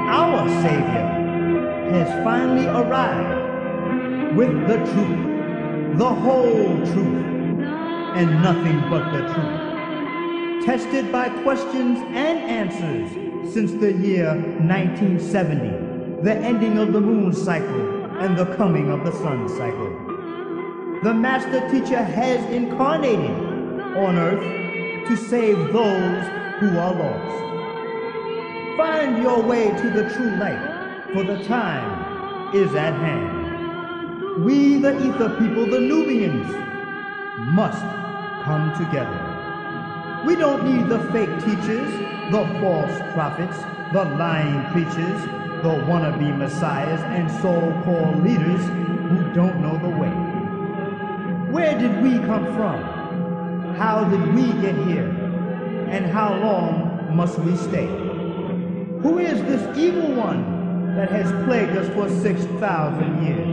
Our Savior has finally arrived with the truth, the whole truth, and nothing but the truth. Tested by questions and answers since the year 1970, the ending of the moon cycle and the coming of the sun cycle. The Master Teacher has incarnated on earth to save those who are lost. Find your way to the true light, for the time is at hand. We, the Ether people, the Nubians, must come together. We don't need the fake teachers, the false prophets, the lying preachers, the wannabe messiahs, and so-called leaders who don't know the way. Where did we come from? How did we get here? And how long must we stay? Who is this evil one that has plagued us for 6,000 years?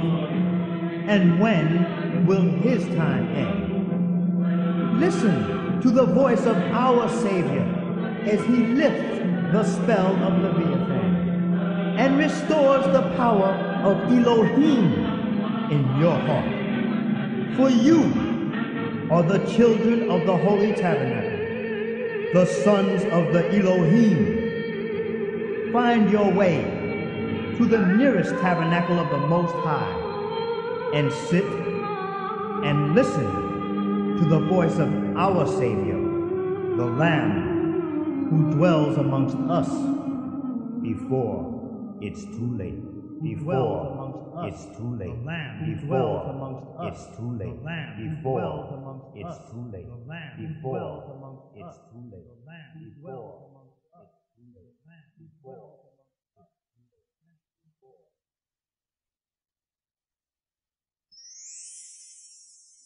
And when will his time end? Listen to the voice of our Savior as he lifts the spell of Leviathan and restores the power of Elohim in your heart. For you are the children of the Holy Tabernacle, the sons of the Elohim. Find your way to the nearest tabernacle of the Most High and sit and listen to the voice of our Savior, the Lamb who dwells amongst us before it's too late. Before it's too late. Before it's too late. Before it's too late. Before it's too late.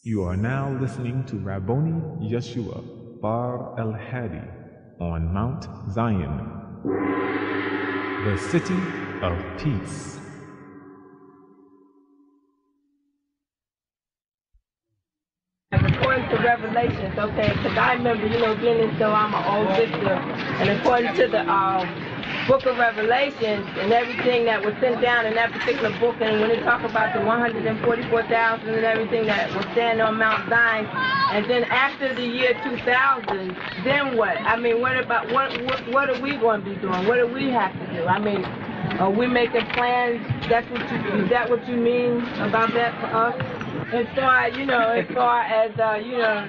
You are now listening to Rabboni Yeshua Bar El-Hadi on Mount Zion, the city of peace. According to Revelations, okay, because I remember, being as though I'm an old sister, and according to the book of Revelations and everything that was sent down in that particular book, and when they talk about the 144,000 and everything that was standing on Mount Zion, and then after the year 2000, then what? I mean, what are we going to be doing? What do we have to do? I mean, are we making plans? Is that what you mean about that for us? As far as,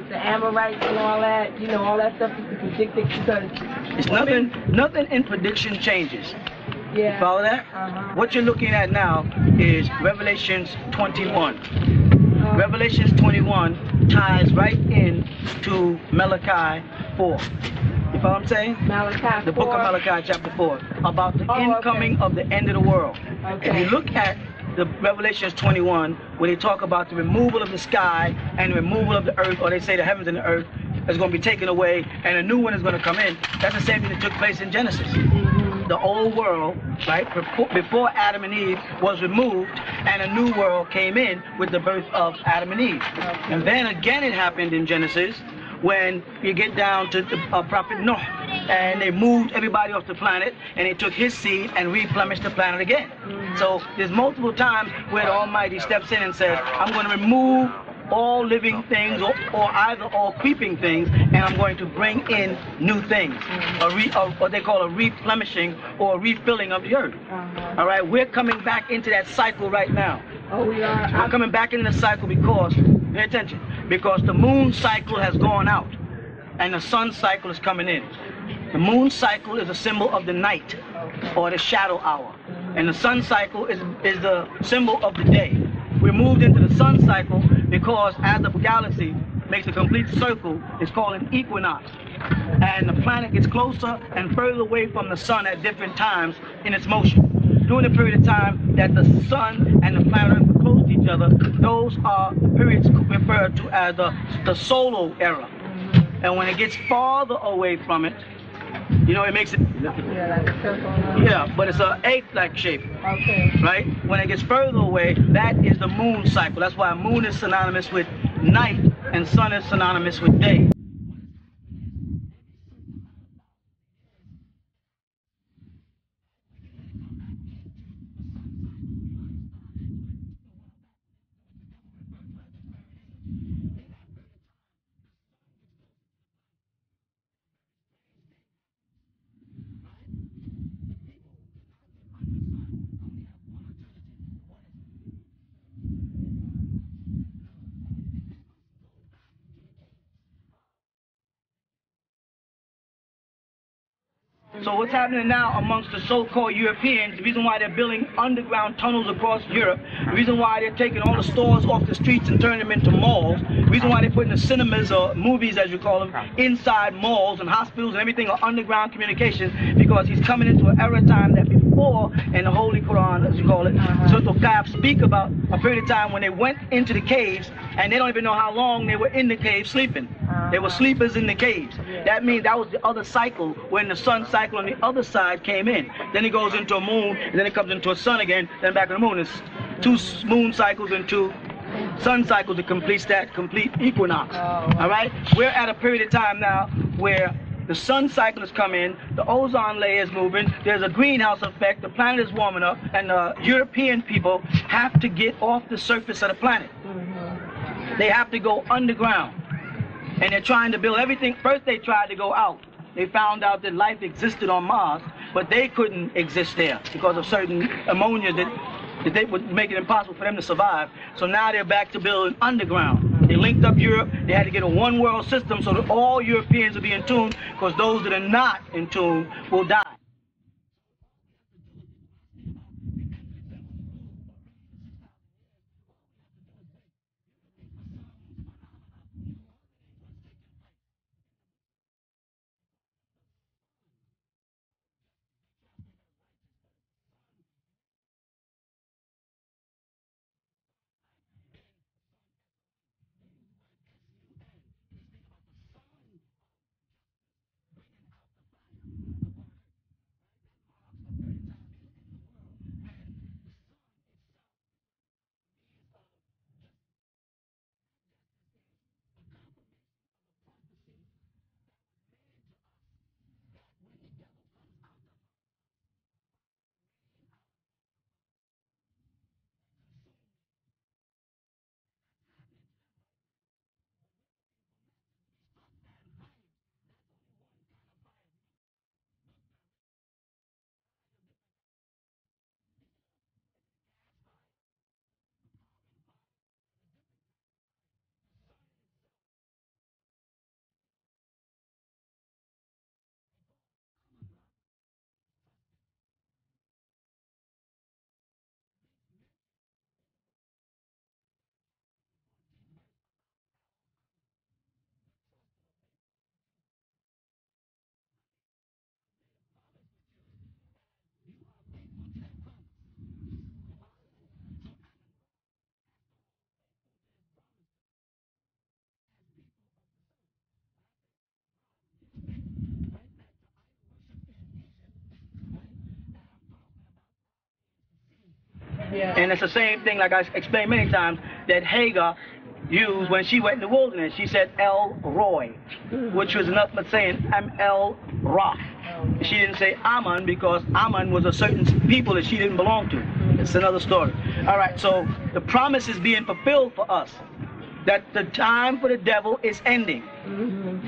the Amorites and all that stuff is predicted, because it's nothing in prediction changes. Yeah. You follow that? What you're looking at now is Revelations 21. Revelations 21 ties right in to Malachi 4. You follow what I'm saying? Malachi 4. The book of Malachi chapter 4 about the incoming of the end of the world. Okay. And you look at the Revelations 21, where they talk about the removal of the sky and the removal of the earth, or they say the heavens and the earth is going to be taken away and a new one is going to come in. That's the same thing that took place in Genesis. The old world, right, before Adam and Eve was removed, and a new world came in with the birth of Adam and Eve. And then again it happened in Genesis when you get down to the prophet Noah, and they moved everybody off the planet, and they took his seed and replenished the planet again. So there's multiple times where the Almighty steps in and says, I'm going to remove all living things, or either all creeping things, and I'm going to bring in new things, what they call a replenishing or a refilling of the earth. All right, we're coming back into that cycle right now. Oh, we are. We're coming back into the cycle because, pay attention, because the moon cycle has gone out and the sun cycle is coming in. The moon cycle is a symbol of the night or the shadow hour, and the sun cycle is the symbol of the day. We're moved into the sun cycle because as the galaxy makes a complete circle, it's called an equinox. And the planet gets closer and further away from the sun at different times in its motion. During the period of time that the sun and the planet are close to each other, those are periods referred to as the solar era. And when it gets farther away from it, it makes it, yeah, but it's an egg-like shape. Okay. Right? When it gets further away, that is the moon cycle. That's why moon is synonymous with night and sun is synonymous with day. So what's happening now amongst the so-called Europeans, the reason why they're building underground tunnels across Europe, the reason why they're taking all the stores off the streets and turning them into malls, the reason why they're putting the cinemas or movies, as you call them, inside malls and hospitals and everything are underground communication, because he's coming into an era time that before in the Holy Quran, as you call it, Surah Al-Kahf speak about a period of time when they went into the caves and they don't even know how long they were in the cave sleeping. They were sleepers in the caves. That means that was the other cycle when the sun cycle on the other side came in. Then it goes into a moon, and then it comes into a sun again, then back to the moon. It's 2 moon cycles and 2 sun cycles that completes that complete equinox. All right? We're at a period of time now where the sun cycle has come in, the ozone layer is moving, there's a greenhouse effect, the planet is warming up, and the European people have to get off the surface of the planet. They have to go underground. And they're trying to build everything. First they tried to go out. They found out that life existed on Mars, but they couldn't exist there because of certain ammonia that they would make it impossible for them to survive. So now they're back to building underground. They linked up Europe. They had to get a one world system so that all Europeans will be in tune, because those that are not in tune will die. And it's the same thing, like I explained many times, that Hagar used when she went in the wilderness. She said El Roy, which was enough for saying I'm El Ra. She didn't say Ammon because Ammon was a certain people that she didn't belong to. It's another story. All right, so the promise is being fulfilled for us, that the time for the devil is ending.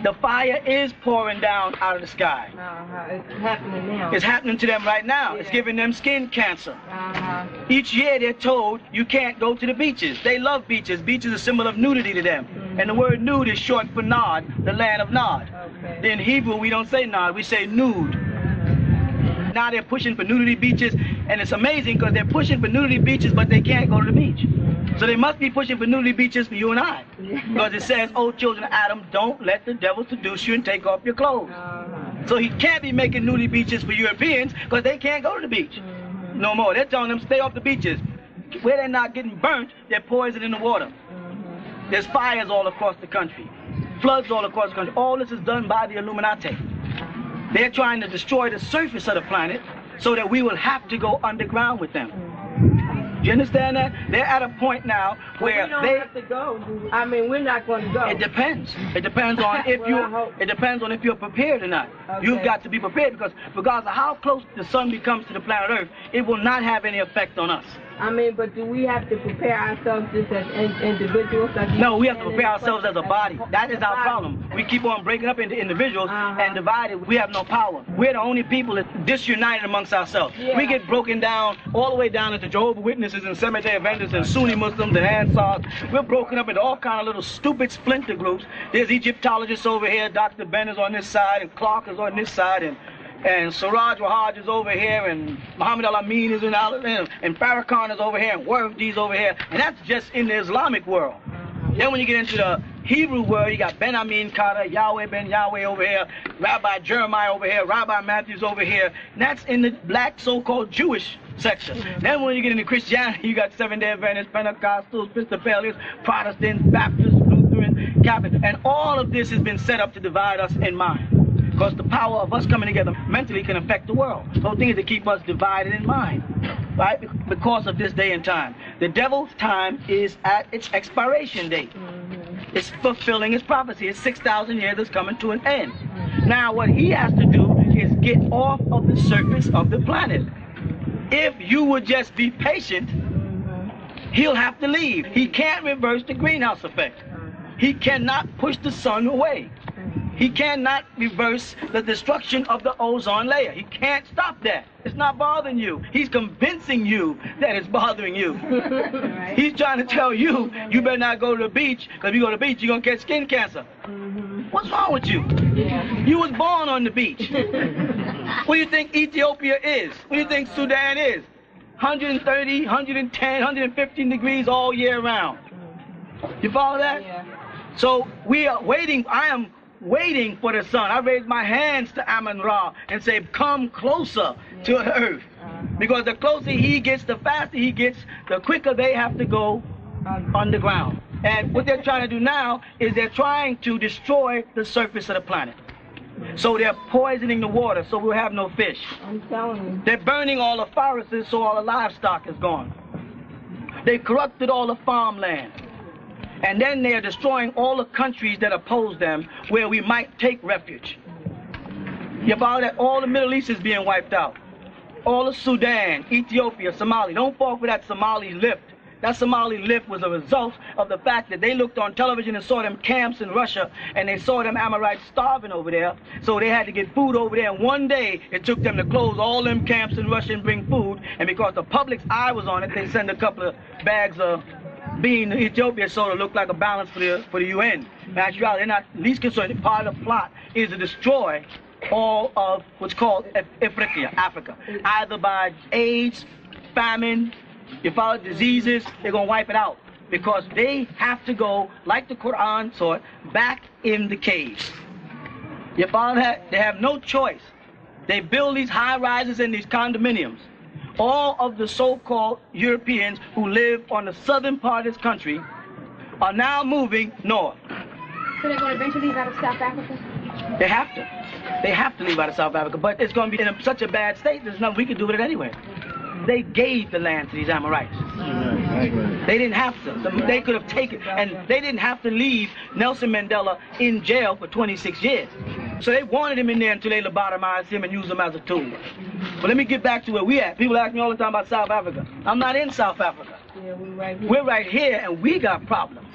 The fire is pouring down out of the sky. It's happening now. It's happening to them right now. It's giving them skin cancer. Each year they're told you can't go to the beaches. They love beaches. Beaches are a symbol of nudity to them. And the word nude is short for Nod, the land of Nod. In Hebrew we don't say Nod, we say nude. Now they're pushing for nudity beaches, and it's amazing because they're pushing for nudity beaches, but they can't go to the beach. So they must be pushing for nudity beaches for you and I. Because it says, oh children of Adam, don't let the devil seduce you and take off your clothes. So he can't be making nudity beaches for Europeans because they can't go to the beach no more. They're telling them stay off the beaches. Where they're not getting burnt, they're poisoning the water. There's fires all across the country, floods all across the country. All this is done by the Illuminati. They're trying to destroy the surface of the planet so that we will have to go underground with them. Do you understand that? They're at a point now where we don't have to go. I mean, we're not going to go. It depends. It depends on if it depends on if you're prepared or not. Okay. You've got to be prepared, because regardless of how close the sun becomes to the planet Earth, it will not have any effect on us. I mean, but do we have to prepare ourselves just as individuals? No, we have to prepare ourselves as a body. That is our problem. We keep on breaking up into individuals and divided. We have no power. We're the only people that disunited amongst ourselves. We get broken down all the way down into Jehovah's Witnesses and Seventh-day Adventists and Sunni Muslims and Ansars. We're broken up into all kind of little stupid splinter groups. There's Egyptologists over here. Dr. Ben is on this side, and Clark is on this side, and and Siraj Wahaj is over here, and Muhammad Al-Amin is in and Farrakhan is over here, and Wardi's over here, and that's just in the Islamic world. Then when you get into the Hebrew world, you got Ben Amin Carter, Yahweh Ben Yahweh over here, Rabbi Jeremiah over here, Rabbi Matthews over here, and that's in the black so-called Jewish section. Then when you get into Christianity, you got Seventh-day Adventists, Pentecostals, Episcopalians, Protestants, Baptists, Lutheran, Catholic, and all of this has been set up to divide us in mind. Because the power of us coming together mentally can affect the world. The whole thing is to keep us divided in mind, right? Because of this day and time. The devil's time is at its expiration date. It's fulfilling his prophecy. It's 6,000 years that's coming to an end. Now what he has to do is get off of the surface of the planet. If you would just be patient, he'll have to leave. He can't reverse the greenhouse effect. He cannot push the sun away. He cannot reverse the destruction of the ozone layer. He can't stop that. It's not bothering you. He's convincing you that it's bothering you. Right. He's trying to tell you, you better not go to the beach, because if you go to the beach, you're going to catch skin cancer. What's wrong with you? You was born on the beach. What do you think Ethiopia is? What do you think Sudan is? 130, 110, 115 degrees all year round. You follow that? Yeah. So we are waiting. I am waiting for the sun. I raise my hands to Amun-Ra and say, come closer to the earth. Because the closer he gets, the faster he gets, the quicker they have to go underground. And what they're trying to do now is they're trying to destroy the surface of the planet. So they're poisoning the water so we'll have no fish. I'm telling you. They're burning all the forests so all the livestock is gone. They corrupted all the farmland. And then they are destroying all the countries that oppose them where we might take refuge. You follow that? All the Middle East is being wiped out. All of Sudan, Ethiopia, Somalia. Don't fall for that Somali lift. That Somali lift was a result of the fact that they looked on television and saw them camps in Russia, and they saw them Amorites starving over there, so they had to get food over there. And one day, it took them to close all them camps in Russia and bring food, and because the public's eye was on it, they sent a couple of bags of being Ethiopia sort of looked like a balance for the UN. In actuality, they're not least concerned. Part of the plot is to destroy all of what's called Africa, either by AIDS, famine, you follow diseases. They're gonna wipe it out because they have to go, like the Quran taught, back in the caves. You follow that? They have no choice. They build these high rises and these condominiums. All of the so-called Europeans who live on the southern part of this country are now moving north. So they're going to eventually leave out of South Africa? They have to. They have to leave out of South Africa, but it's going to be in such a bad state, there's nothing we can do with it anyway. They gave the land to these Amorites. They didn't have to. They could have taken, and they didn't have to leave Nelson Mandela in jail for 26 years. So they wanted him in there until they lobotomized him and used him as a tool. But let me get back to where we at. People ask me all the time about South Africa. I'm not in South Africa. Yeah, we're right here, and we got problems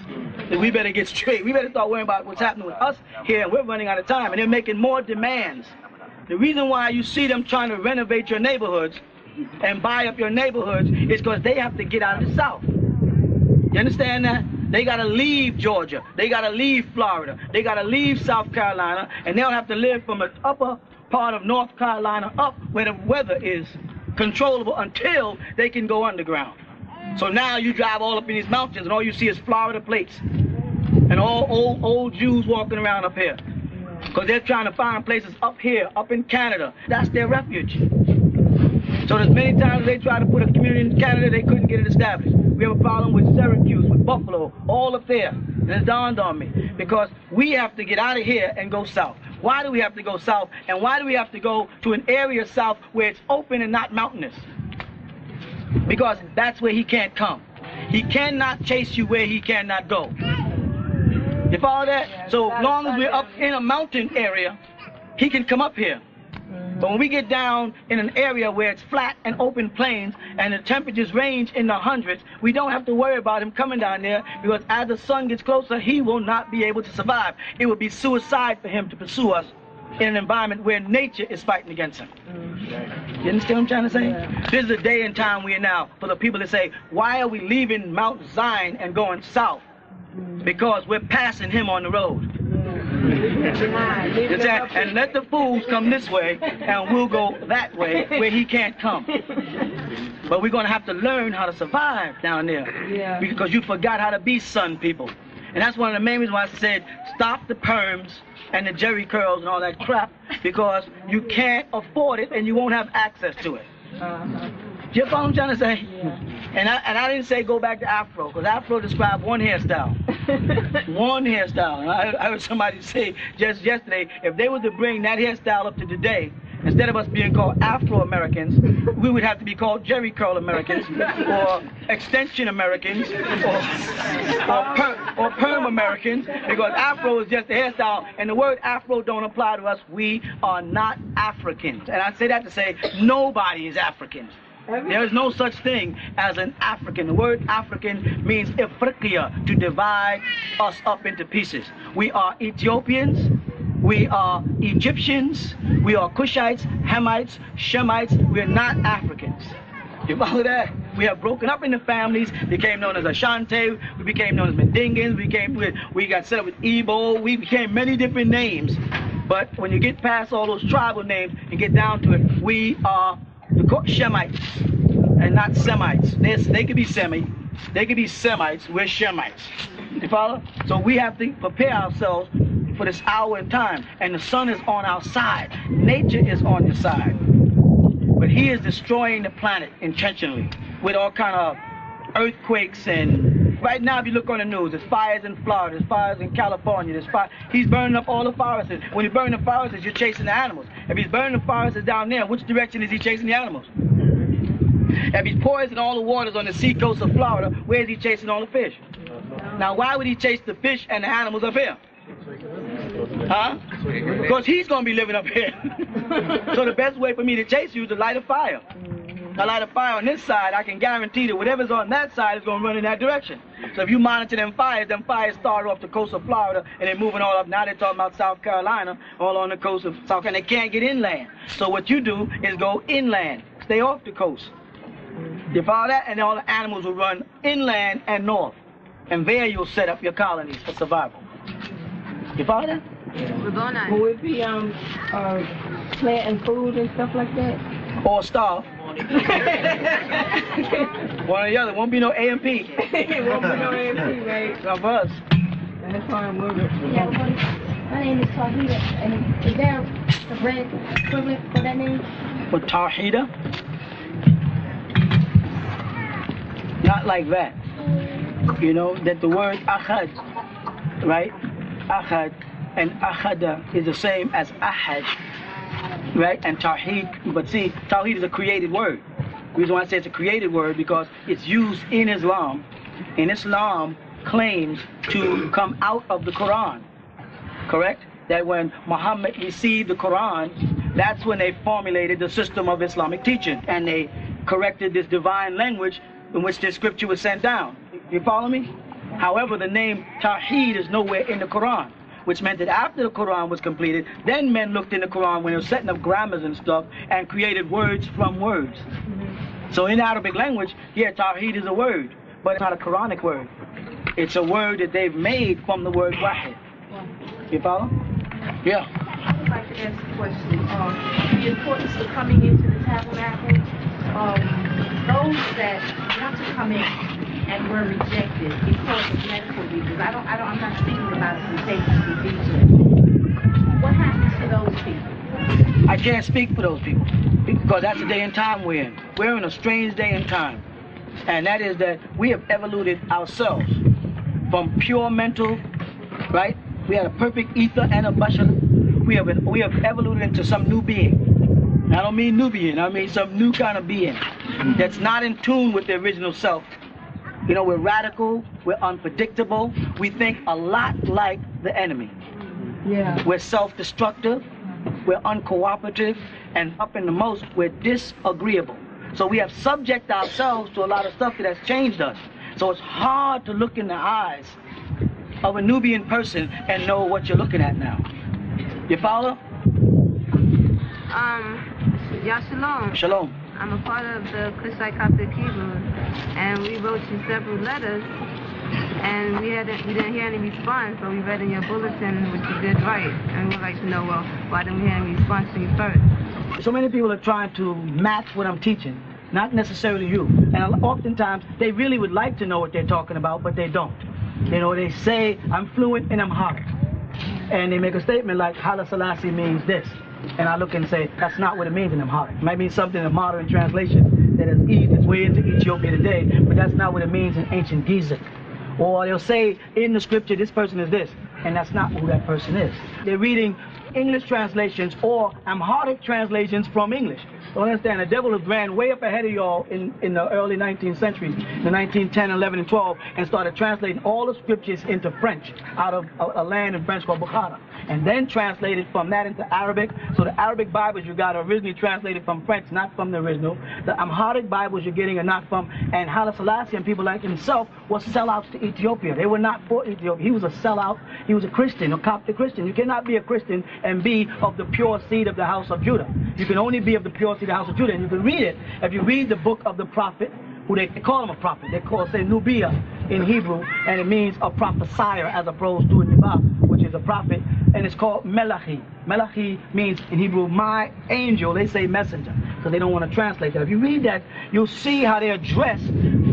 that we better get straight. We better start worrying about what's happening with us here, and we're running out of time, and they're making more demands. The reason why you see them trying to renovate your neighborhoods and buy up your neighborhoods is because they have to get out of the South. You understand that? They got to leave Georgia. They got to leave Florida. They got to leave South Carolina, and they'll have to live from the upper part of North Carolina up where the weather is controllable until they can go underground. So now you drive all up in these mountains, and all you see is Florida plates and all old Jews walking around up here because they're trying to find places up here, up in Canada. That's their refuge. So there's many times they try to put a community in Canada, they couldn't get it established. We have a problem with Syracuse, with Buffalo, all up there. And it dawned on me, because we have to get out of here and go south. Why do we have to go south? And why do we have to go to an area south where it's open and not mountainous? Because that's where he can't come. He cannot chase you where he cannot go. You follow that? Yeah, so long as we're up in a mountain area, he can come up here. But when we get down in an area where it's flat and open plains and the temperatures range in the hundreds, we don't have to worry about him coming down there, because as the sun gets closer, he will not be able to survive. It would be suicide for him to pursue us in an environment where nature is fighting against him. You understand what I'm trying to say? Yeah. This is the day and time we are now for the people that say, why are we leaving Mount Zion and going south? Because we're passing him on the road. And let the fools come this way, and we'll go that way where he can't come. But we're going to have to learn how to survive down there. Yeah. Because you forgot how to be sun people. And that's one of the main reasons why I said stop the perms and the jerry curls and all that crap, because you can't afford it and you won't have access to it. Do you follow what I'm trying to say? Yeah. And I didn't say go back to Afro, because Afro described one hairstyle. One hairstyle. And I heard somebody say just yesterday, if they were to bring that hairstyle up to today, instead of us being called Afro-Americans, we would have to be called Jerry Curl Americans, or Extension Americans, or Perm Americans, because Afro is just a hairstyle, and the word Afro don't apply to us. We are not Africans. And I say that to say nobody is African. There is no such thing as an African. The word African means Ifriqiya, to divide us up into pieces. We are Ethiopians, we are Egyptians, we are Cushites, Hamites, Shemites. We're not Africans. You follow that? We have broken up into families, became known as Ashanti, we became known as Mandingans, we got set up with Igbo, we became many different names. But when you get past all those tribal names and get down to it, we are the Shemites and not Semites. They could be they could be Semites, we're Shemites. You follow? So we have to prepare ourselves for this hour in time, and the sun is on our side. Nature is on your side. But he is destroying the planet intentionally with all kind of earthquakes, and right now if you look on the news, there's fires in Florida, there's fires in California, there's fire. He's burning up all the forests. When you burn the forests, you're chasing the animals. If he's burning the forests down there, which direction is he chasing the animals? If he's poisoning all the waters on the seacoast of Florida, where is he chasing all the fish? Now why would he chase the fish and the animals up here? Huh? Because he's going to be living up here. So the best way for me to chase you is to light a fire. I light a fire on this side, I can guarantee that whatever's on that side is going to run in that direction. So if you monitor them fires start off the coast of Florida and they're moving all up. Now they're talking about South Carolina, all on the coast of South Carolina. They can't get inland. So what you do is go inland, stay off the coast. You follow that? And all the animals will run inland and north. And there you'll set up your colonies for survival. You follow that? Will it be planting food and stuff like that? Or starve. One or the other. Won't be no AMP. It won't be no AMP, right? Not for us. That's why I'm moving. Yeah, my name is Tahida, and is there a brand equivalent for that name? For Tahida? Not like that. You know, that the word Ahad, right? Ahad and Ahada is the same as Ahad, right? And Tawheed, but see, Tawheed is a created word. The reason why I say it's a created word because it's used in Islam. And Islam claims to come out of the Quran, correct? That when Muhammad received the Quran, that's when they formulated the system of Islamic teaching. And they corrected this divine language in which this scripture was sent down. You follow me? However, the name Tawheed is nowhere in the Quran, which meant that after the Quran was completed, then men looked in the Quran when they were setting up grammars and stuff and created words from words. So in Arabic language, yeah, Tawheed is a word, but it's not a Quranic word. It's a word that they've made from the word Wahid. You follow? Yeah. I would like to ask a question. The importance of coming into the tabernacle, those that want to come in and were rejected because of medical reasons. I'm not speaking about contagious disease. What happens to those people? I can't speak for those people because that's the day and time we're in. We're in a strange day and time. And that is that we have evoluted ourselves from pure mental, right? We had a perfect ether and a bashar. We have evoluted into some new being. I don't mean Nubian, I mean some new kind of being that's not in tune with the original self. You know, we're radical, we're unpredictable, we think a lot like the enemy. Yeah. We're self-destructive, we're uncooperative, and up in the most, we're disagreeable. So we have subject ourselves to a lot of stuff that has changed us. So it's hard to look in the eyes of a Nubian person and know what you're looking at now. You follow? Yeah, shalom. Shalom. I'm a part of the Kushite Coptic Hebrew, and we wrote you several letters and we didn't hear any response, so we read in your bulletin, which you did right, and we'd like to know, well, why didn't we hear any response from you first? So many people are trying to match what I'm teaching, not necessarily you. And oftentimes, they really would like to know what they're talking about, but they don't. You know, they say, I'm fluent in Amharic. And they make a statement like, Haile Selassie means this. And I look and say, that's not what it means in Amharic. It might mean something in modern translation that has eased its way into Ethiopia today, but that's not what it means in ancient Giza. Or they'll say in the scripture, this person is this, and that's not who that person is. They're reading English translations or Amharic translations from English. Don't understand, the devil has ran way up ahead of y'all in the early 19th century, the 1910, 11, and 12, and started translating all the scriptures into French out of a land in French called Bukhara, and then translated from that into Arabic. So the Arabic Bibles you got are originally translated from French, not from the original. The Amharic Bibles you're getting are not from, and Haile Selassie and people like himself were sellouts to Ethiopia. They were not for Ethiopia. He was a sellout. He was a Christian, a Coptic Christian. You cannot be a Christian and be of the pure seed of the house of Judah. You can only be of the pure seed of the house of Judah, and you can read it. If you read the book of the prophet, who they call him a prophet, they call, say, Nubia in Hebrew, and it means a prophesier as opposed to a Nibah, which is a prophet, and it's called Malachi. Malachi means in Hebrew, my angel. They say messenger, so they don't want to translate that. If you read that, you'll see how they address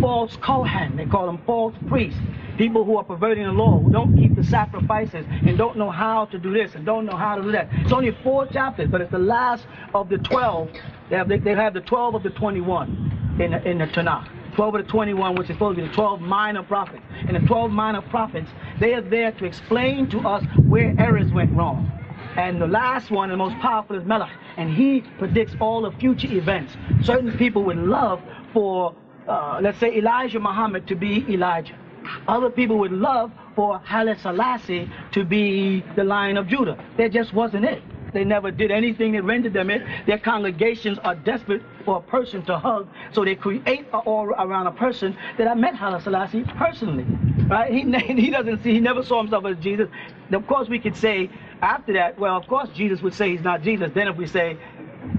false Kohen. They call them false priests. People who are perverting the law, who don't keep the sacrifices, and don't know how to do this, and don't know how to do that. It's only 4 chapters, but it's the last of the 12. They have the 12 of the 21 in the Tanakh. 12 of the 21, which is supposed to be the 12 minor prophets. And the 12 minor prophets, they are there to explain to us where errors went wrong. And the last one, the most powerful, is Malachi. And he predicts all the future events. Certain people would love for, let's say, Elijah Muhammad to be Elijah. Other people would love for Haile Selassie to be the Lion of Judah. That just wasn't it. They never did anything that rendered them it. Their congregations are desperate for a person to hug, so they create an aura around a person that I met Haile Selassie personally. Right? He never saw himself as Jesus. Of course, we could say after that, well, of course, Jesus would say he's not Jesus. Then if we say,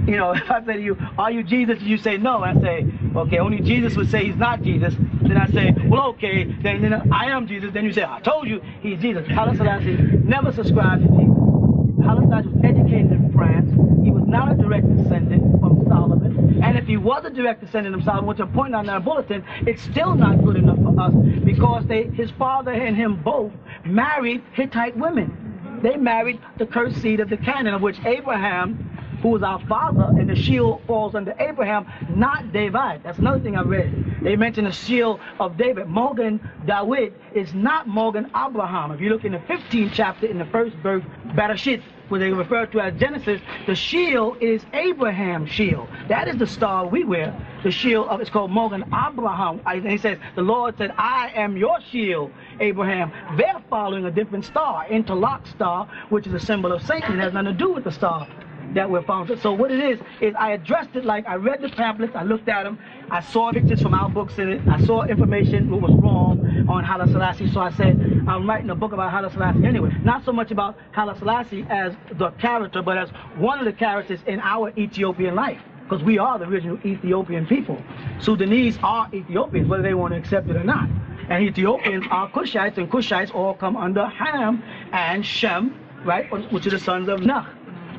you know, if I say to you, are you Jesus? And you say no. I say, okay, only Jesus would say he's not Jesus. Then I say, well, okay, then I am Jesus. Then you say, I told you he's Jesus. Haile Selassie never subscribed to Jesus. Haile Selassie was educated in France. He was not a direct descendant from Solomon. And if he was a direct descendant of Solomon, which I pointed out in that bulletin, it's still not good enough for us because his father and him both married Hittite women. They married the cursed seed of the Canaan, of which Abraham, who was our father, and the shield falls under Abraham, not David. That's another thing I read. They mention the shield of David. Morgan David is not Morgan Abraham. If you look in the 15th chapter, in the first verse, Bereshit, where they refer to as Genesis, the shield is Abraham's shield. That is the star we wear. The shield of, it's called Morgan Abraham. And he says, the Lord said, I am your shield, Abraham. They're following a different star, interlock star, which is a symbol of Satan. It has nothing to do with the star that we're found. So what it is I addressed it like I read the pamphlets, I looked at them, I saw pictures from our books in it, I saw information what was wrong on Haile Selassie, so I said, I'm writing a book about Haile Selassie anyway. Not so much about Haile Selassie as the character, but as one of the characters in our Ethiopian life, because we are the original Ethiopian people. Sudanese are Ethiopians, whether they want to accept it or not. And Ethiopians are Cushites, and Cushites all come under Ham and Shem, right, which are the sons of Noh.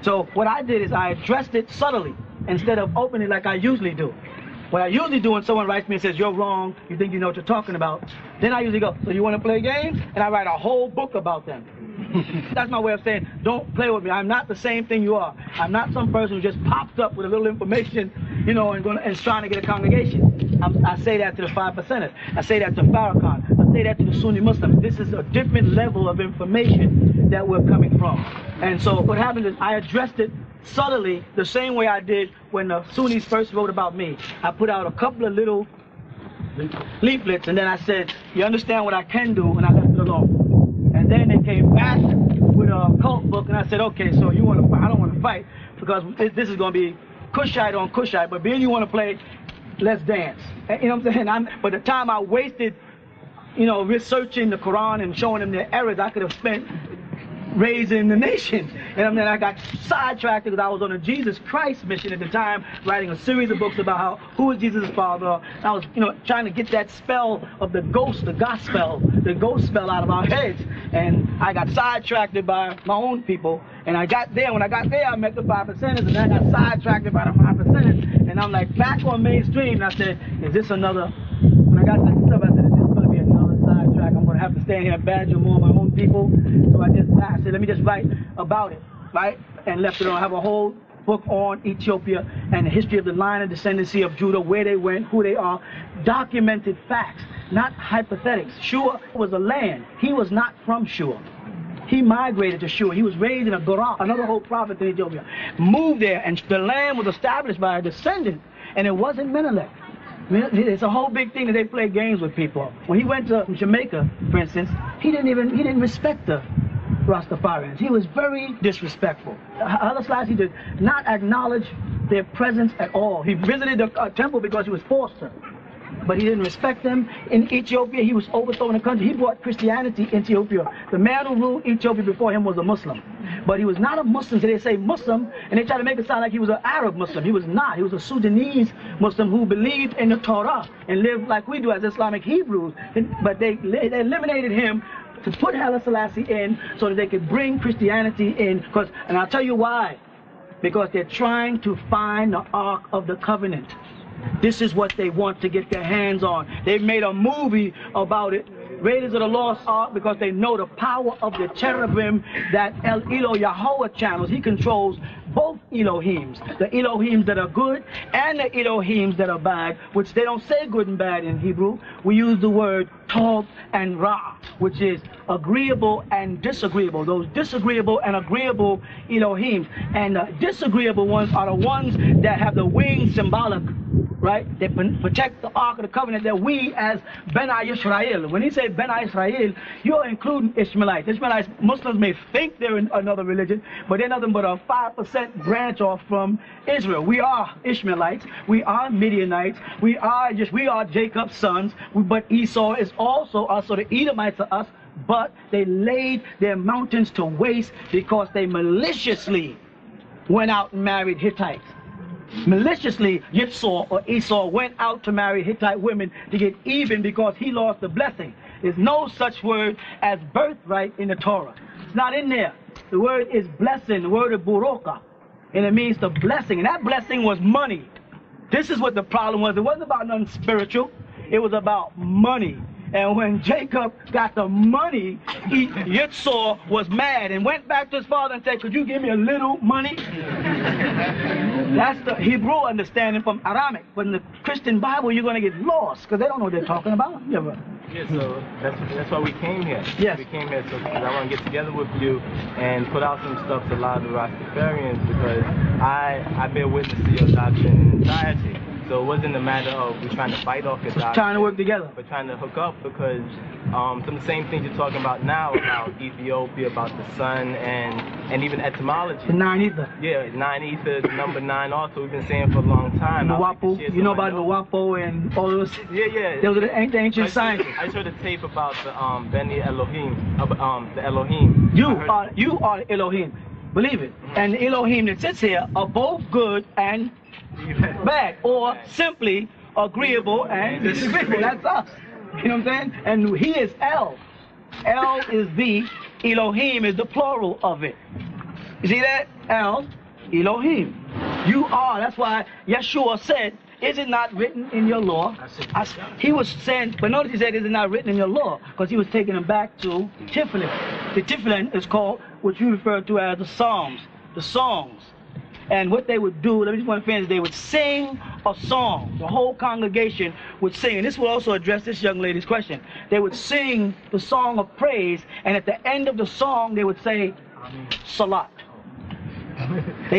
So what I did is I addressed it subtly instead of openly like I usually do. What I usually do when someone writes me and says, you're wrong, you think you know what you're talking about, then I usually go, so you want to play games? And I write a whole book about them. That's my way of saying, don't play with me. I'm not the same thing you are. I'm not some person who just pops up with a little information, you know, and is trying to get a congregation. I say that to the 5%ers. I say that to Farrakhan. I say that to the Sunni Muslims. This is a different level of information that we're coming from. And so what happened is I addressed it subtly the same way I did when the Sunnis first wrote about me. I put out a couple of little leaflets, and then I said, you understand what I can do, and I left it alone. And then they came back with a cult book, and I said, okay, so you want to fight? I don't want to fight, because this is going to be Cushite on Cushite, but being you want to play, let's dance. And, you know what I'm saying? But the time I wasted, you know, researching the Quran and showing them their errors, I could have spent raising the nation. And I mean, I got sidetracked because I was on a Jesus Christ mission at the time, writing a series of books about who is Jesus' father. I was, trying to get that spell of the ghost, the gospel out of our heads. And I got sidetracked by my own people. And I got there. When I got there, I met the 5%ers, and then I got sidetracked by the 5%ers. And I'm like back on mainstream. And I said, is this another? When I got to the stuff, I said, is this going to be another sidetrack? I'm going to have to stand here and badger more of my own people. So I said, let me just write about it, right? And left it on. I have a whole book on Ethiopia and the history of the line of descendancy of Judah, where they went, who they are, documented facts, not hypothetics. Shua was a land. He was not from Shua. He migrated to Shua. He was raised in a Gora, another whole province in Ethiopia. Moved there, and the land was established by a descendant, and it wasn't Menelik. It's a whole big thing that they play games with people. When he went to Jamaica, for instance, he didn't respect the Rastafarians. He was very disrespectful. Haile Selassie did not acknowledge their presence at all. He visited the temple because he was forced to, but he didn't respect them. In Ethiopia, he was overthrowing the country. He brought Christianity to Ethiopia. The man who ruled Ethiopia before him was a Muslim, but he was not a Muslim. So they say Muslim, and they try to make it sound like he was an Arab Muslim. He was not. He was a Sudanese Muslim who believed in the Torah and lived like we do as Islamic Hebrews. But they eliminated him to put Haile Selassie in so that they could bring Christianity in. And I'll tell you why. Because they're trying to find the Ark of the Covenant. This is what they want to get their hands on. They've made a movie about it, Raiders of the Lost Ark, because they know the power of the cherubim that El Elo Yahweh channels. He controls both Elohims, the Elohims that are good and the Elohims that are bad, which they don't say good and bad in Hebrew. We use the word Tov and Ra, which is agreeable and disagreeable. Those disagreeable and agreeable Elohims. And the disagreeable ones are the ones that have the wings symbolic, right? They protect the Ark of the Covenant that we as B'nai Yisrael. When he say B'nai Yisrael, you're including Ishmaelites. Ishmaelites, Muslims may think they're in another religion, but they're nothing but a 5% branch off from Israel. We are Ishmaelites. We are Midianites. We are Jacob's sons. But Esau is also us, so the Edomites are us. But they laid their mountains to waste because they maliciously went out and married Hittites. Maliciously, Yitzhak or Esau went out to marry Hittite women to get even because he lost the blessing. There's no such word as birthright in the Torah. It's not in there. The word is blessing. The word is buroka. And it means the blessing. And that blessing was money. This is what the problem was. It wasn't about nothing spiritual. It was about money. And when Jacob got the money, Yitzhak was mad and went back to his father and said, could you give me a little money? That's the Hebrew understanding from Aramaic. But in the Christian Bible, you're going to get lost because they don't know what they're talking about. Yeah, so that's why we came here. Yes. We came here because I want to get together with you and put out some stuff to a lot of the Rastafarians because I bear witness to your doctrine in entirety. So it wasn't a matter of we're trying to fight off your doctrine. Trying to work together. But trying to hook up because some of the same things you're talking about now, about Ethiopia, about the sun, and even etymology. The 9 ether. Yeah, 9 ether, the number 9 also, we've been saying for a long time. Nuwapo, you know about Nuwapo and all those? Yeah. Those are the ancient sciences. I heard a tape about the Beni Elohim, the Elohim. You are the Elohim. Believe it. And the Elohim that sits here are both good and bad, or simply agreeable and disagreeable. That's us. You know what I'm saying? And he is El. El is the, Elohim is the plural of it. You see that? El, Elohim. You are. That's why Yeshua said, is it not written in your law? He was saying, but notice he said, is it not written in your law? Because he was taking him back to Tiflin. The Tiflin is called what you refer to as the Psalms, the songs. And what they would do, let me just want to finish, they would sing a song. The whole congregation would sing. And this will also address this young lady's question. They would sing the song of praise, and at the end of the song, they would say, Salat.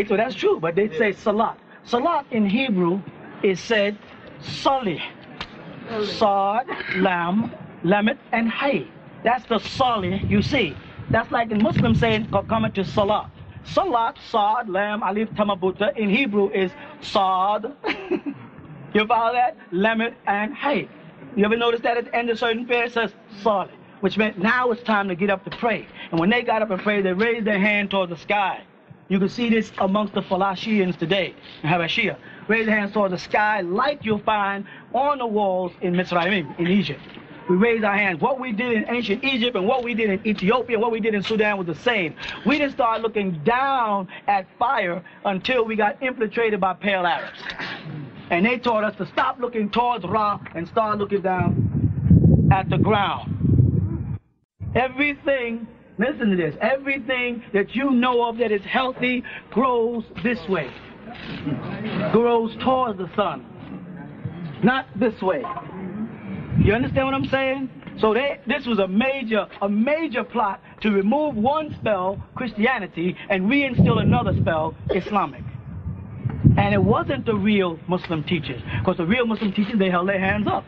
So that's true, but they'd say Salat. Salat in Hebrew is said Sali. Sad, Lam, Lamet, and Hay. That's the Sali you see. That's like in Muslim saying, coming to Salat. Salat, Sad, Lam, Alif, Tamabuta in Hebrew is Sad. You follow that? Lamet and Hay. You ever notice that at the end of certain prayers it says Salih, which meant now it's time to get up to pray. And when they got up and prayed, they raised their hand towards the sky. You can see this amongst the Falashians today, Habashia. Raise their hands towards the sky like you'll find on the walls in Mitzrayim, in Egypt. We raised our hands. What we did in ancient Egypt and what we did in Ethiopia, what we did in Sudan was the same. We didn't start looking down at fire until we got infiltrated by pale Arabs. And they taught us to stop looking towards Ra and start looking down at the ground. Everything, listen to this, everything that you know of that is healthy grows this way. Grows towards the sun, not this way. You understand what I'm saying? So this was a major plot to remove one spell, Christianity, and reinstill another spell, Islamic. And it wasn't the real Muslim teachers, because the real Muslim teachers, they held their hands up.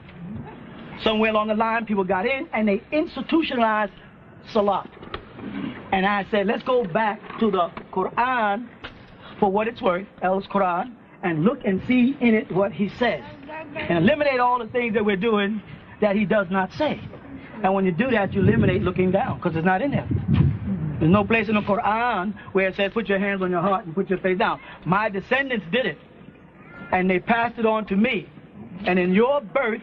Somewhere along the line, people got in and they institutionalized Salat. And I said, let's go back to the Quran for what it's worth, El's Quran, and look and see in it what he says. And eliminate all the things that we're doing that he does not say. And when you do that, you eliminate looking down, because it's not in there. There's no place in the Quran where it says put your hands on your heart and put your face down. My descendants did it, and they passed it on to me. And in your birth,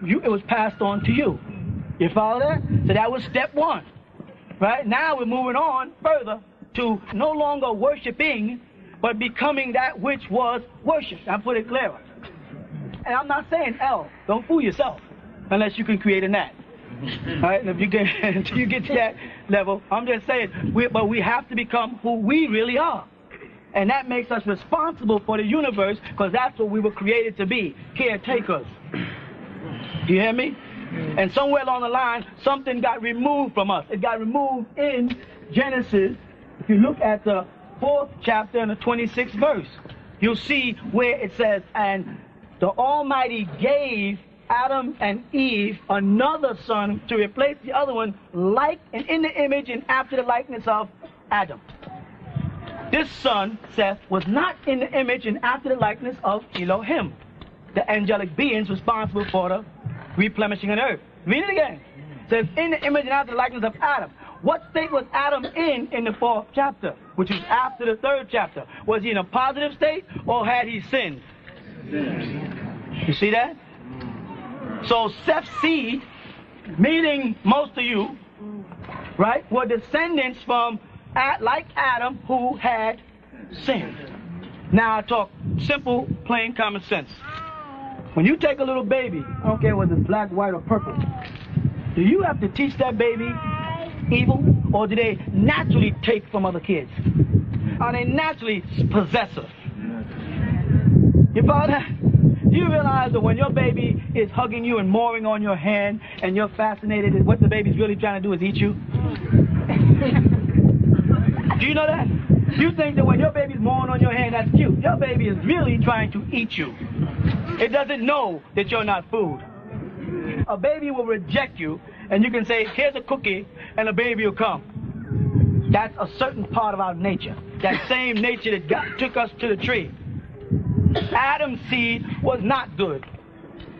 it was passed on to you. You follow that? So that was step one. Right? Now we're moving on further to no longer worshiping, but becoming that which was worshipped. I put it clearer. And I'm not saying, don't fool yourself, unless you can create a gnat. All right? And if you get, until you get to that level, I'm just saying, but we have to become who we really are. And that makes us responsible for the universe, because that's what we were created to be, caretakers. Do you hear me? And somewhere along the line, something got removed from us. It got removed in Genesis. If you look at the 4th chapter and the 26th verse, you'll see where it says, and the Almighty gave Adam and Eve another son to replace the other one, like and in the image and after the likeness of Adam. This son, Seth, was not in the image and after the likeness of Elohim, the angelic beings responsible for the replenishing of the earth. Read it again. It says, in the image and after the likeness of Adam. What state was Adam in the 4th chapter, which was after the 3rd chapter? Was he in a positive state, or had he sinned? You see that? So Seth's seed, meaning most of you, right, were descendants from, like Adam, who had sinned. Now I talk simple, plain common sense. When you take a little baby, I don't care whether it's black, white, or purple, do you have to teach that baby evil, or do they naturally take from other kids? Are they naturally possessive? You follow that? Do you realize that when your baby is hugging you and mooring on your hand and you're fascinated and what the baby's really trying to do is eat you? Do you know that? You think that when your baby's mooring on your hand, that's cute. Your baby is really trying to eat you. It doesn't know that you're not food. A baby will reject you, and you can say, here's a cookie, and a baby will come. That's a certain part of our nature. That same nature that took us to the tree. Adam's seed was not good.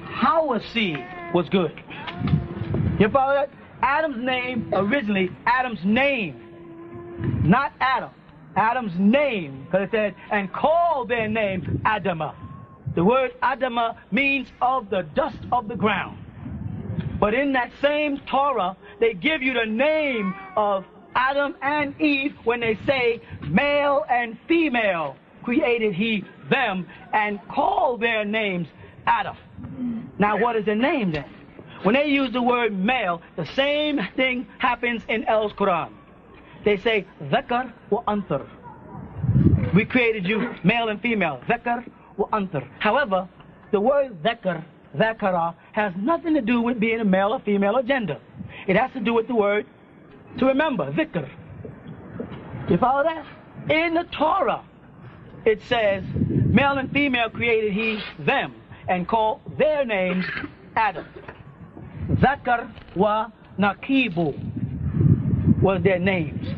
Hawa's seed was good. You follow that? Adam's name, originally, Adam's name, not Adam. Adam's name, because it said, and call their name Adamah. The word Adamah means of the dust of the ground. But in that same Torah, they give you the name of Adam and Eve when they say, male and female created he them, and call their names Adam. Now what is the name then? When they use the word male, the same thing happens in El's Quran. They say, Zakar wa Antar. We created you male and female. Zakar wa Antar. However, the word Zakar, Zakara, has nothing to do with being a male or female or gender. It has to do with the word to remember, Zikr. You follow that? In the Torah, it says, male and female created he them, and called their names Adam. Zakar wa Nakibu was their names.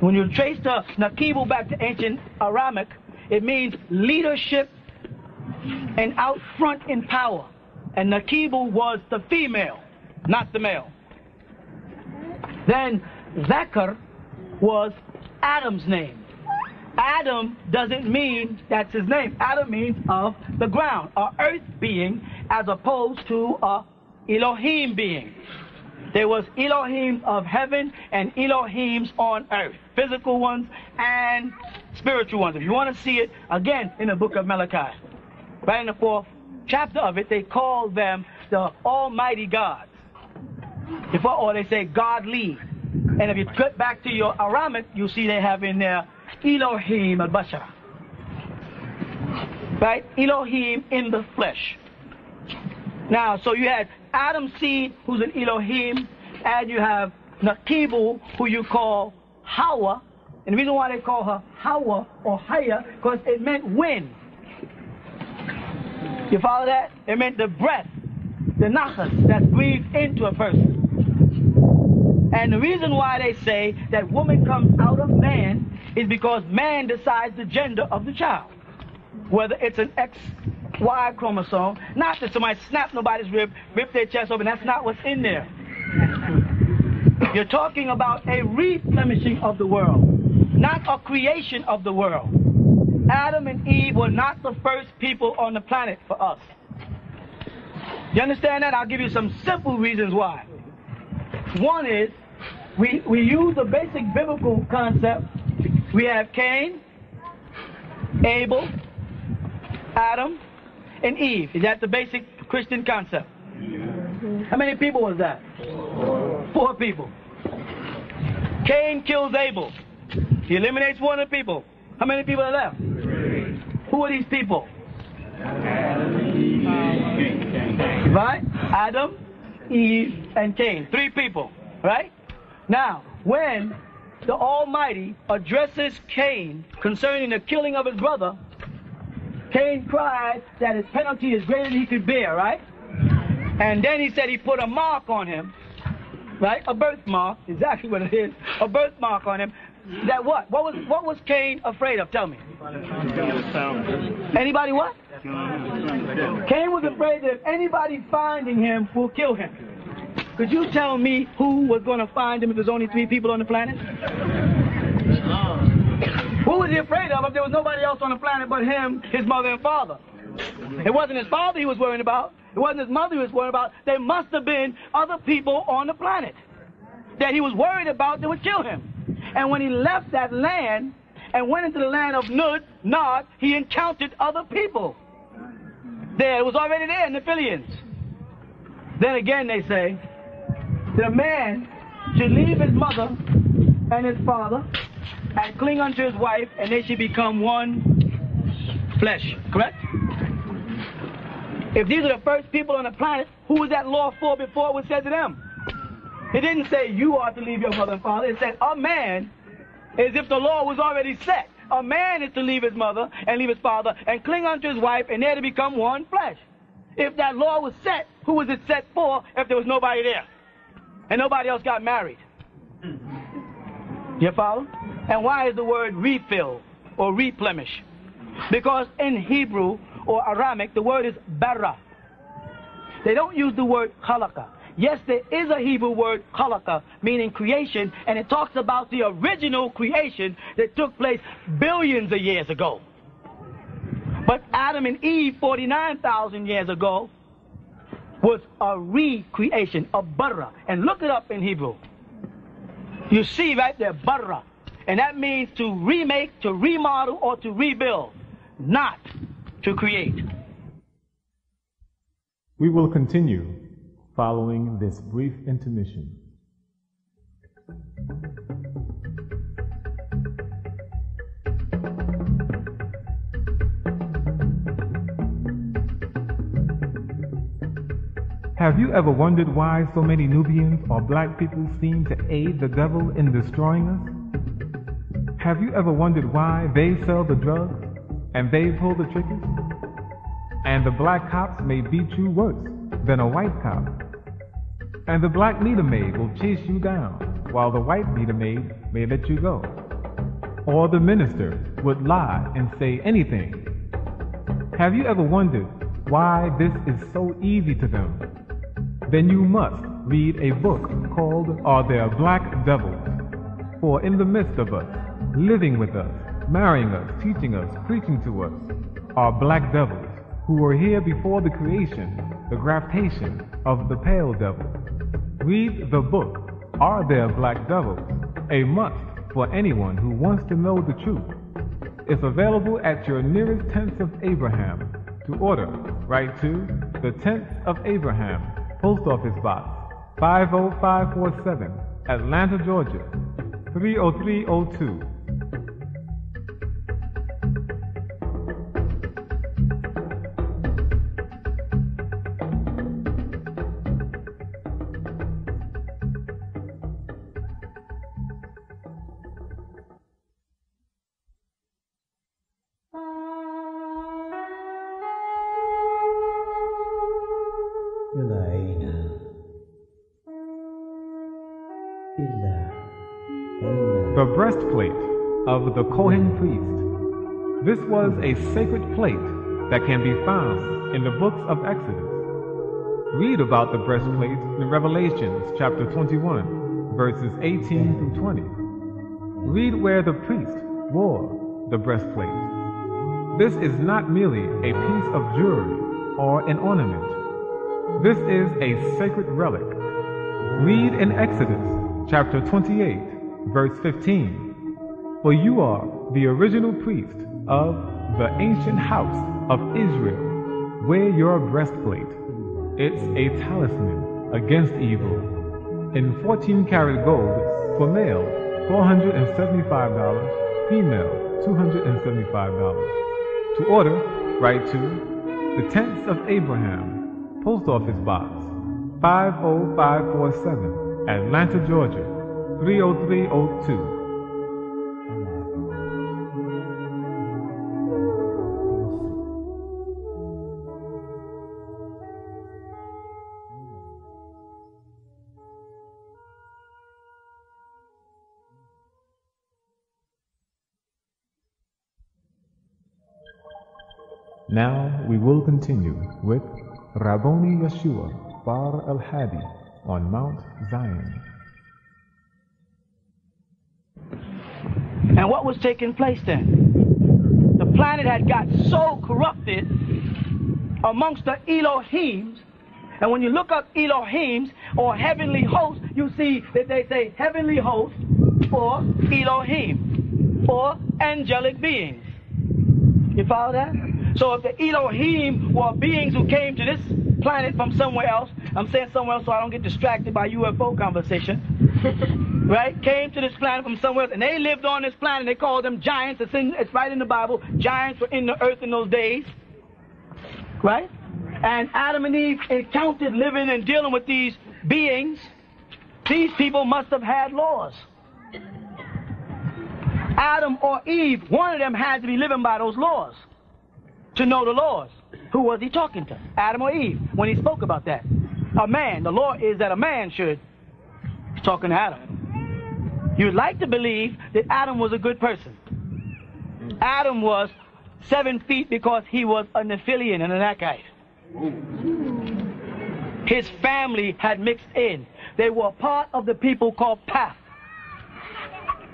When you trace the Nakibu back to ancient Aramic, it means leadership and out front in power. And Nakibu was the female, not the male. Then Zakar was Adam's name. Adam doesn't mean that's his name. Adam means of the ground, a earth being, as opposed to a Elohim being. There was Elohims of heaven and Elohims on earth, physical ones and spiritual ones. If you want to see it, again, in the book of Malachi, right in the 4th chapter of it, they call them the Almighty Gods. Or they say godly. And if you get back to your Aramic, you see they have in there Elohim al-Bashara. Right? Elohim in the flesh. Now, so you had Adam's seed, who's an Elohim, and you have Nakibu, who you call Hawa. And the reason why they call her Hawa or Haya, because it meant wind. You follow that? It meant the breath, the nachas that's breathed into a person. And the reason why they say that woman comes out of man is because man decides the gender of the child. Whether it's an XY chromosome, not that somebody snap nobody's rib, rip their chest open, that's not what's in there. You're talking about a replenishing of the world, not a creation of the world. Adam and Eve were not the first people on the planet for us. You understand that? I'll give you some simple reasons why. One is, we use a basic biblical concept. We have Cain, Abel, Adam, and Eve. Is that the basic Christian concept? How many people was that? 4 people. Cain kills Abel. He eliminates one of the people. How many people are left? 3. Who are these people? Right? Adam, Eve, and Cain. 3 people. Right? Now, when the Almighty addresses Cain concerning the killing of his brother, Cain cried that his penalty is greater than he could bear, right? And then he said he put a mark on him, right? A birthmark, exactly what it is, a birthmark on him. That what? What was Cain afraid of? Tell me. Anybody what? Cain was afraid that if anybody finding him will kill him. Could you tell me who was going to find him if there's only 3 people on the planet? Who was he afraid of if there was nobody else on the planet but him, his mother and father? It wasn't his father he was worried about. It wasn't his mother he was worried about. There must have been other people on the planet that he was worried about that would kill him. And when he left that land and went into the land of Nod, he encountered other people. There, it was already there in the Philians. Then again they say, the man should leave his mother and his father and cling unto his wife, and they should become one flesh. Correct? If these are the first people on the planet, who was that law for before it was said to them? It didn't say you are to leave your mother and father. It said a man, as if the law was already set. A man is to leave his mother and leave his father and cling unto his wife, and they're to become one flesh. If that law was set, who was it set for if there was nobody there? And nobody else got married. You follow? And why is the word refill or replenish? Because in Hebrew or Aramic, the word is bara. They don't use the word khalaqa. Yes, there is a Hebrew word khalaqa, meaning creation, and it talks about the original creation that took place billions of years ago. But Adam and Eve, 49,000 years ago, was a recreation, a bara. And look it up in Hebrew. You see right there, bara. And that means to remake, to remodel, or to rebuild, not to create. We will continue following this brief intermission. Have you ever wondered why so many Nubians or black people seem to aid the devil in destroying us? Have you ever wondered why they sell the drugs and they pull the triggers? And the black cops may beat you worse than a white cop. And the black meter maid will chase you down, while the white meter maid may let you go. Or the minister would lie and say anything. Have you ever wondered why this is so easy to them? Then you must read a book called Are There Black Devils? For in the midst of us, living with us, marrying us, teaching us, preaching to us, are black devils, who were here before the creation, the graftation of the pale devil. Read the book, Are There Black Devils? A must for anyone who wants to know the truth. It's available at your nearest Tents of Abraham. To order, write to the Tents of Abraham, Post Office Box 50547, Atlanta, Georgia 30302. The breastplate of the Kohen priest. This was a sacred plate that can be found in the books of Exodus. Read about the breastplate in Revelations chapter 21, verses 18 through 20. Read where the priest wore the breastplate. This is not merely a piece of jewelry or an ornament. This is a sacred relic. Read in Exodus chapter 28, verse 15. For you are the original priest of the ancient house of Israel. Wear your breastplate. It's a talisman against evil. In 14-karat gold for male, $475, female, $275. To order, write to the Tents of Abraham, Post Office Box 50547, Atlanta, Georgia 30302. Now we will continue with Rabboni Yeshua Bar El-Hadi on Mount Zion. And what was taking place then? The planet had got so corrupted amongst the Elohims, and when you look up Elohims or heavenly hosts, you see that they say heavenly hosts or Elohim or angelic beings. You follow that? So if the Elohim were beings who came to this planet from somewhere else, I'm saying somewhere else so I don't get distracted by UFO conversation, right? Came to this planet from somewhere else, and they lived on this planet. They called them giants. It's right in the Bible. Giants were in the earth in those days, right? And Adam and Eve encountered living and dealing with these beings. These people must have had laws. Adam or Eve, one of them had to be living by those laws to know the laws. Who was he talking to? Adam or Eve, when he spoke about that? A man. The law is that a man should. He's talking to Adam. You'd like to believe that Adam was a good person. Adam was 7 feet because he was a Nephilian and an Anakite. His family had mixed in. They were part of the people called Path.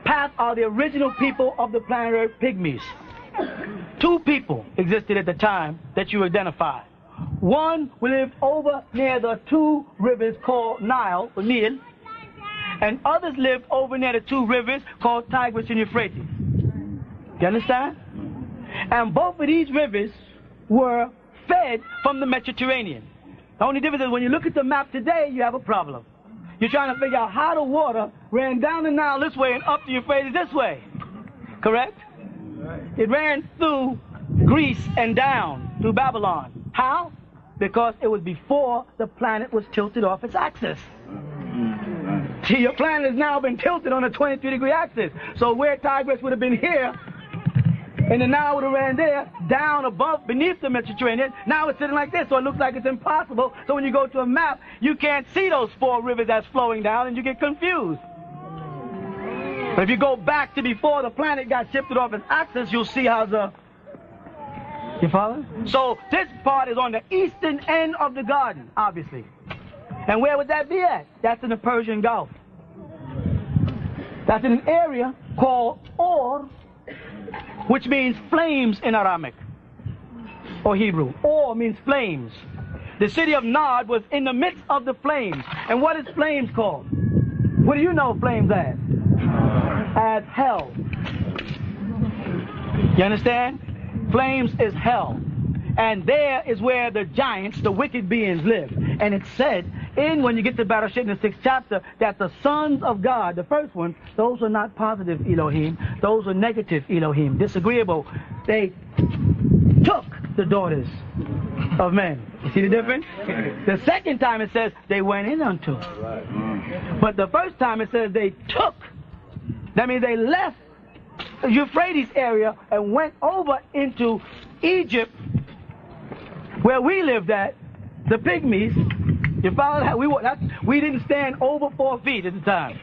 Path are the original people of the planet Earth, pygmies. 2 people existed at the time that you identify. One lived over near the 2 rivers called Nile, or Nile, and others lived over near the 2 rivers called Tigris and Euphrates. You understand? And both of these rivers were fed from the Mediterranean. The only difference is when you look at the map today, you have a problem. You're trying to figure out how the water ran down the Nile this way and up the Euphrates this way. Correct? It ran through Greece and down through Babylon. How? Because it was before the planet was tilted off its axis. See, your planet has now been tilted on a 23-degree axis. So where Tigris would have been here, and the Nile would have ran there, down above, beneath the Mediterranean, now it's sitting like this, so it looks like it's impossible. So when you go to a map, you can't see those 4 rivers that's flowing down, and you get confused. But if you go back to before the planet got shifted off its axis, you'll see how the... You follow? So this part is on the eastern end of the garden, obviously. And where would that be at? That's in the Persian Gulf. That's in an area called Or, which means flames in Aramaic or Hebrew. Or means flames. The city of Nod was in the midst of the flames. And what is flames called? What do you know flames as? As hell. You understand? Flames is hell. And there is where the giants, the wicked beings, live. And it's said, when you get to Bereshit in the 6th chapter, that the sons of God, the first one, those are not positive Elohim, those are negative Elohim, disagreeable. They took the daughters of men. You see the difference? The second time it says they went in unto. But the first time it says they took. That means they left the Euphrates area and went over into Egypt, where we lived at, the pygmies. You follow that? We didn't stand over 4 feet at the time.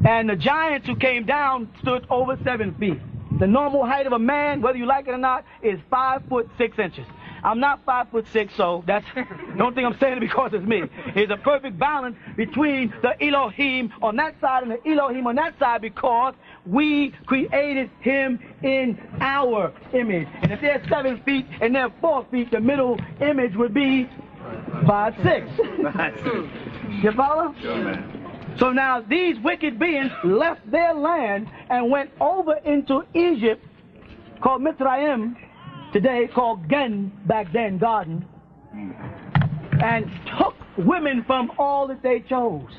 And the giants who came down stood over 7 feet. The normal height of a man, whether you like it or not, is 5'6". I'm not 5'6", so that's, don't think I'm saying it because it's me. It's a perfect balance between the Elohim on that side and the Elohim on that side, because we created him in our image. And if they're 7 feet and they're 4 feet, the middle image would be 5'6". You follow? So now these wicked beings left their land and went over into Egypt, called Mitzrayim, today called Gen, back then Garden, and took women from all that they chose.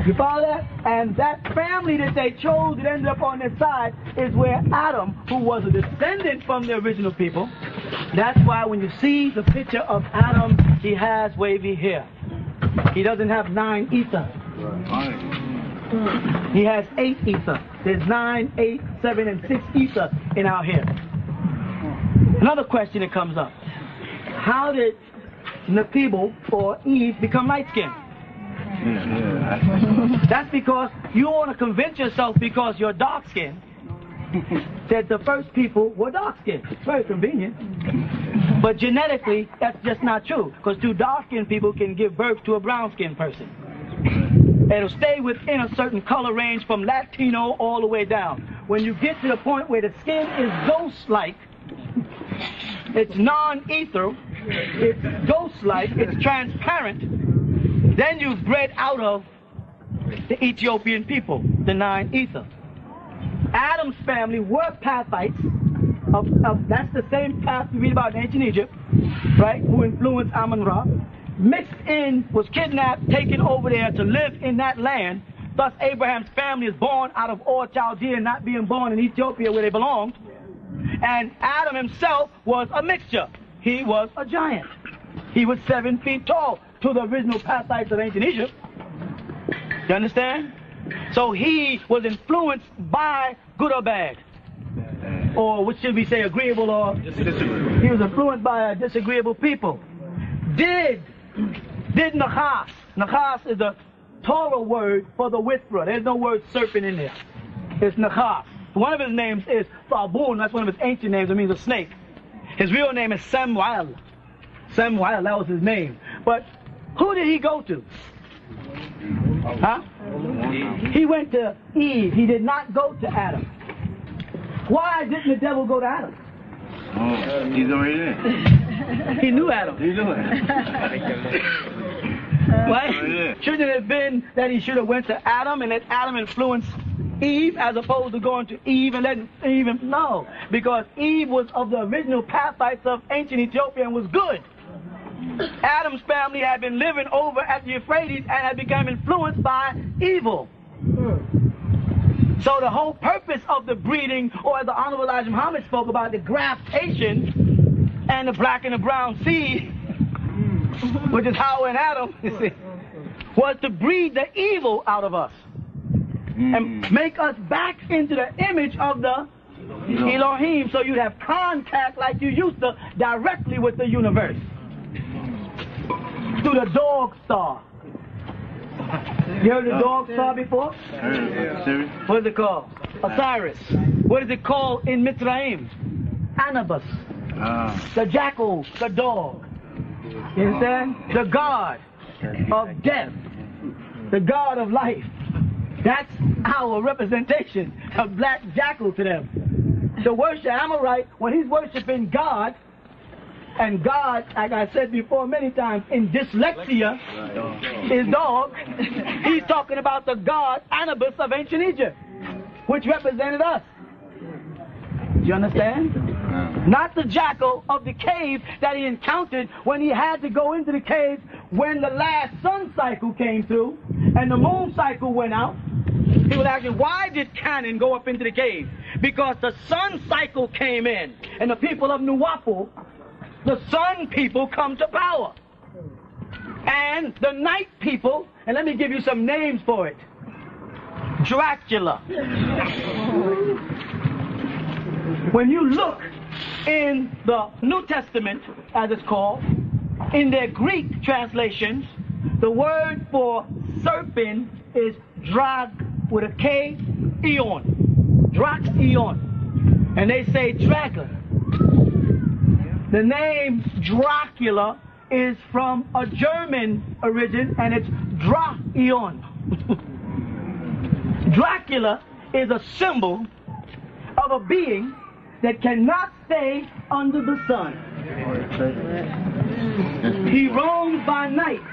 You follow that? And that family that they chose that ended up on their side is where Adam, who was a descendant from the original people, that's why when you see the picture of Adam, he has wavy hair. He doesn't have 9 ether. He has 8 ether. There's 9, 8, 7, and 6 ether in our hair. Another question that comes up. How did Nephibel or Eve become light-skinned? That's because you want to convince yourself because you're dark-skinned that the first people were dark-skinned. It's very convenient. But genetically, that's just not true, because 2 dark-skinned people can give birth to a brown-skinned person. It'll stay within a certain color range from Latino all the way down. When you get to the point where the skin is ghost-like, it's non-ether, it's ghost-like, it's transparent, then you've bred out of the Ethiopian people, the 9 ether. Adam's family were Pathites. That's the same path we read about in ancient Egypt, right? Who influenced Amun-Ra. Mixed in, was kidnapped, taken over there to live in that land. Thus Abraham's family is born out of Ur Chaldea, not being born in Ethiopia where they belonged. And Adam himself was a mixture. He was a giant. He was 7 feet tall to the original Pathites of ancient Egypt. You understand? So he was influenced by good or bad. Or what should we say, agreeable or disagreeable? He was influenced by disagreeable people. Did Nachas. Nachas is a Torah word for the whisperer. There's no word serpent in there. It's Nachas. One of his names is Fabun. That's one of his ancient names. It means a snake. His real name is Samuel. Samuel, that was his name. But who did he go to? Huh? He went to Eve. He did not go to Adam. Why didn't the devil go to Adam? Oh, he's already there. He knew Adam. He knew it. What? Shouldn't it have been that he should have went to Adam and let Adam influence Eve as opposed to going to Eve and letting Eve? No, because Eve was of the original Pathites of ancient Ethiopia and was good. Adam's family had been living over at the Euphrates and had become influenced by evil. So the whole purpose of the breeding, or as the Honorable Elijah Muhammad spoke about, the graftation and the black and the brown seed, which is Hawa and Adam, you see, was to breed the evil out of us and make us back into the image of the Elohim, so you'd have contact like you used to directly with the universe. Through the dog star. You heard the dog star before? What is it called? Osiris. What is it called in Mitzrayim? Anubis. The jackal, the dog. You understand? The god of death. the God of life. That's our representation of black jackal to them. The worship Amorite, when he's worshiping God, and God, like I said before many times, in dyslexia, is dog, he's talking about the god Anubis of ancient Egypt, which represented us. Do you understand? Not the jackal of the cave that he encountered when he had to go into the cave when the last sun cycle came through and the moon cycle went out. He was asking, why did Canaan go up into the cave? Because the sun cycle came in, and the people of Nuwapu, the sun people, come to power. And the night people, and let me give you some names for it. Dracula. When you look in the New Testament, as it's called, in their Greek translations, the word for serpent is drag with a K, eon. Drac-eon. And they say dragon. The name Dracula is from a German origin, and it's Dra-eon. Dracula is a symbol of a being that cannot stay under the sun. He roams by night,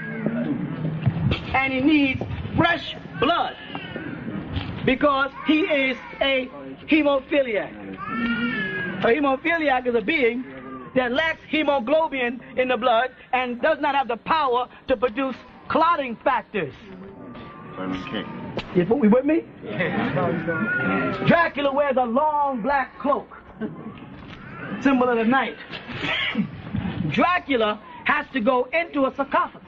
and he needs fresh blood because he is a hemophiliac. A hemophiliac is a being that lacks hemoglobin in the blood and does not have the power to produce clotting factors. You with me? Dracula wears a long black cloak, symbol of the night. Dracula has to go into a sarcophagus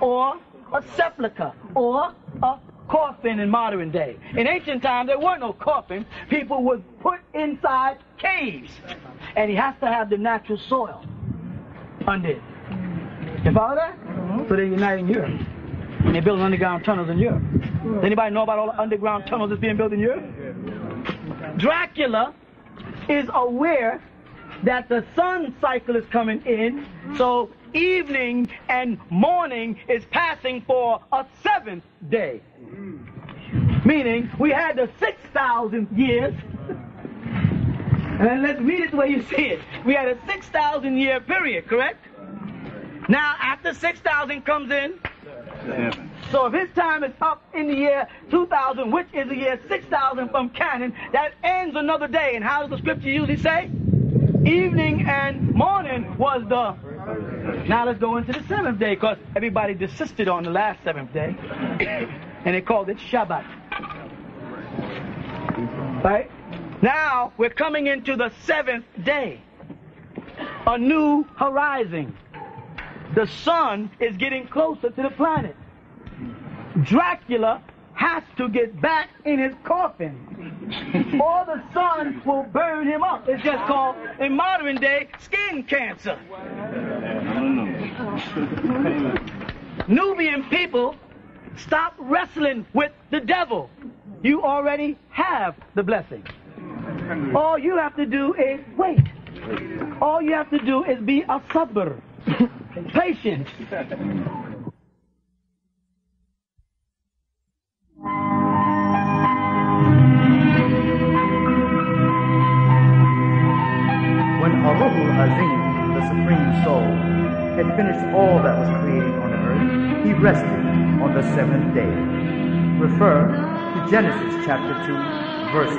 or a sepulcher or a coffin in modern day. In ancient times, there were no coffins. People were put inside caves, and he has to have the natural soil under it. You follow that? So they're uniting Europe. And they're building underground tunnels in Europe. Does anybody know about all the underground tunnels that's being built in Europe? Dracula is aware that the sun cycle is coming in, so evening and morning is passing for a 7th day. Meaning, we had the 6,000 years, and let's read it the way you see it. We had a 6,000 year period, correct? Now, after 6,000 comes in, so if his time is up in the year 2000, which is the year 6000 from Canaan, that ends another day. And how does the scripture usually say? Evening and morning was the... Now let's go into the 7th day, because everybody desisted on the last 7th day. And they called it Shabbat. Right? Now we're coming into the 7th day. A new horizon. The sun is getting closer to the planet. Dracula has to get back in his coffin, or the sun will burn him up. It's just called, in modern day, skin cancer. Nubian people, stop wrestling with the devil. You already have the blessing. All you have to do is wait. All you have to do is be a sabr. Patience. When Aruhul Azim, the Supreme Soul, had finished all that was created on the earth, he rested on the 7th day. Refer to Genesis chapter 2, verse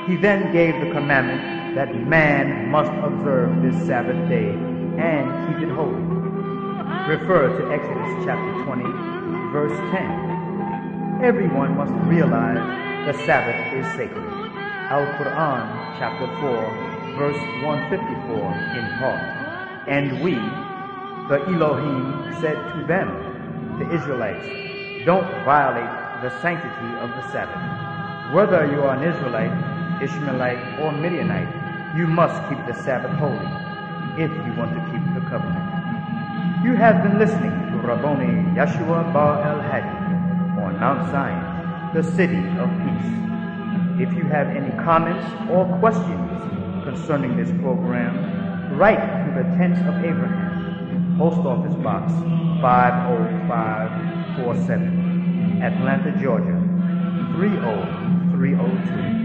2. He then gave the commandment that man must observe this Sabbath day and keep it holy. Refer to Exodus chapter 20, verse 10. Everyone must realize the Sabbath is sacred. Al-Quran chapter 4, verse 154 in part. And we, the Elohim, said to them, the Israelites, don't violate the sanctity of the Sabbath. Whether you are an Israelite, Ishmaelite, or Midianite, you must keep the Sabbath holy if you want to keep the covenant. You have been listening to Rabboni Yeshua Bar El-Hadi on Mount Zion, the city of peace. If you have any comments or questions concerning this program, write to the Tents of Abraham, Post Office Box 50547. Atlanta, Georgia, 30302.